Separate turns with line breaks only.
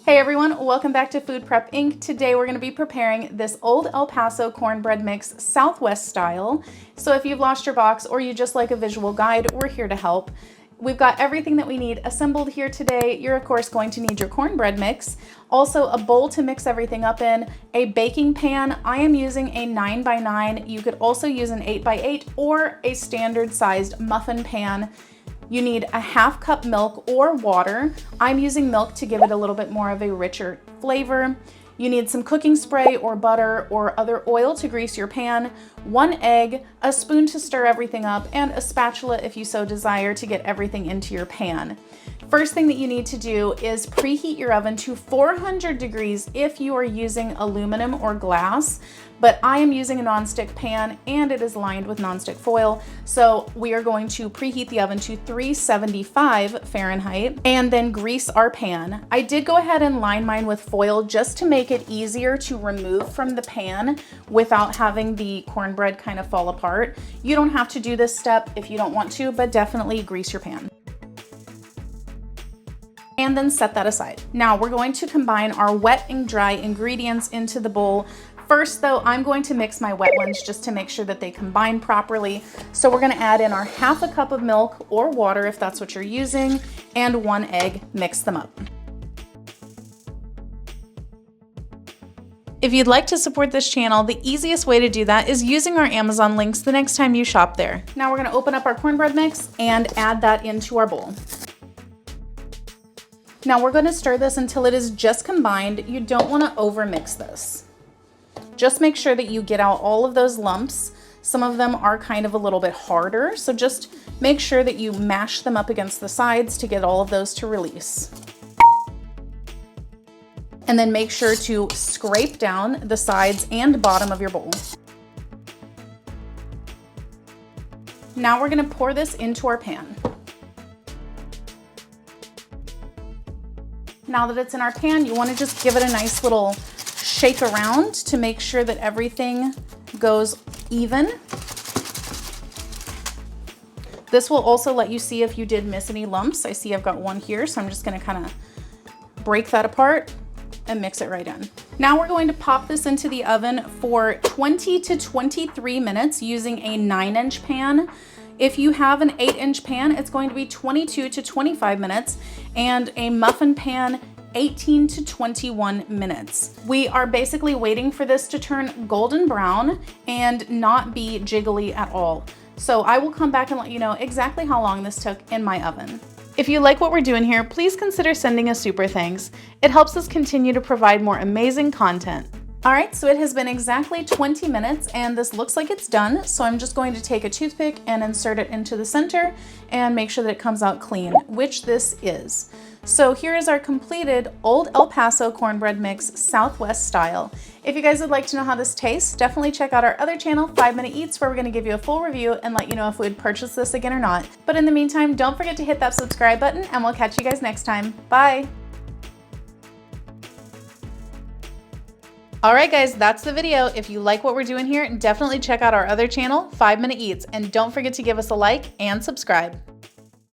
Hey everyone, welcome back to Food Prep Inc. Today we're going to be preparing this Old El Paso cornbread mix Southwest style. So if you've lost your box or you just like a visual guide, we're here to help. We've got everything that we need assembled here today. You're of course going to need your cornbread mix, also a bowl to mix everything up in, a baking pan. I am using a 9x9. You could also use an 8x8 or a standard sized muffin pan. You need a 1/2 cup milk or water. I'm using milk to give it a little bit more of a richer flavor. You need some cooking spray or butter or other oil to grease your pan, 1 egg, a spoon to stir everything up, and a spatula if you so desire to get everything into your pan. First thing that you need to do is preheat your oven to 400 degrees if you are using aluminum or glass, but I am using a nonstick pan and it is lined with nonstick foil. So we are going to preheat the oven to 375 Fahrenheit and then grease our pan. I did go ahead and line mine with foil just to make it easier to remove from the pan without having the cornbread kind of fall apart. You don't have to do this step if you don't want to, but definitely grease your pan. And then set that aside. Now we're going to combine our wet and dry ingredients into the bowl. First though, I'm going to mix my wet ones just to make sure that they combine properly. So we're gonna add in our 1/2 cup of milk or water if that's what you're using, and 1 egg, mix them up. If you'd like to support this channel, the easiest way to do that is using our Amazon links the next time you shop there. Now we're gonna open up our cornbread mix and add that into our bowl. Now we're gonna stir this until it is just combined. You don't wanna overmix this. Just make sure that you get out all of those lumps. Some of them are kind of a little bit harder, so just make sure that you mash them up against the sides to get all of those to release. And then make sure to scrape down the sides and bottom of your bowl. Now we're gonna pour this into our pan. Now that it's in our pan, you wanna just give it a nice little shake around to make sure that everything goes even. This will also let you see if you did miss any lumps. I see I've got one here, so I'm just gonna kind of break that apart and mix it right in. Now we're going to pop this into the oven for 20 to 23 minutes using a 9-inch pan. If you have an 8-inch pan, it's going to be 22 to 25 minutes, and a muffin pan, 18 to 21 minutes. We are basically waiting for this to turn golden brown and not be jiggly at all. So I will come back and let you know exactly how long this took in my oven. If you like what we're doing here, please consider sending a super thanks. It helps us continue to provide more amazing content. All right, so it has been exactly 20 minutes and this looks like it's done. So I'm just going to take a toothpick and insert it into the center and make sure that it comes out clean, which this is. So here is our completed Old El Paso cornbread mix Southwest style. If you guys would like to know how this tastes, definitely check out our other channel, 5 Minute Eats, where we're gonna give you a full review and let you know if we would purchase this again or not. But in the meantime, don't forget to hit that subscribe button and we'll catch you guys next time. Bye. All right guys, that's the video. If you like what we're doing here, definitely check out our other channel, 5 Minute Eats, and don't forget to give us a like and subscribe.